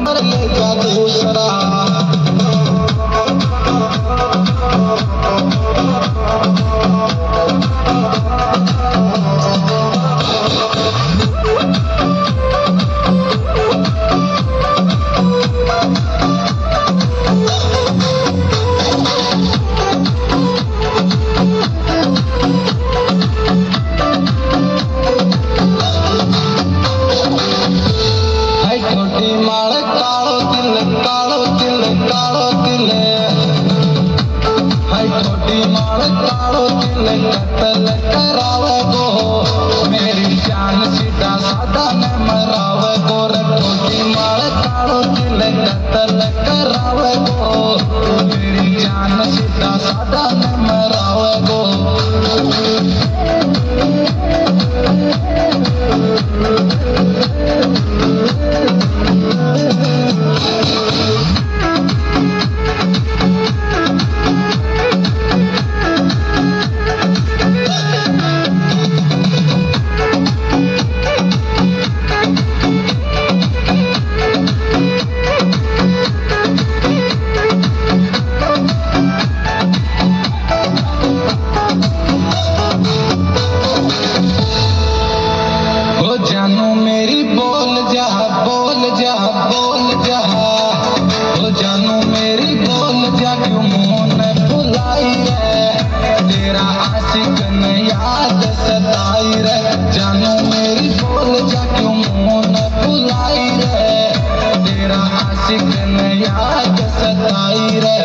Number ले जा दूसरा। छोटी माल कालो दिल कालो दिल कालो दिल, हाय छोटी माल कालो दिल कत्ल करावे गो, मेरी जान सीधा साधा ने मरावे गो। छोटी माल कालो दिल कत्ल करावे गो, मेरी जान सीधा साधा ने मरावे गो। जानू मेरी बोल जा बोल जा बोल जा, ओ जानू मेरी बोल जा क्यों मुँह न फुलाई रे, तेरा आशिक न याद सताई रे। जानू मेरी बोल जा क्यों मुँह न फुलाई रे, तेरा आशिक न याद सताई रे।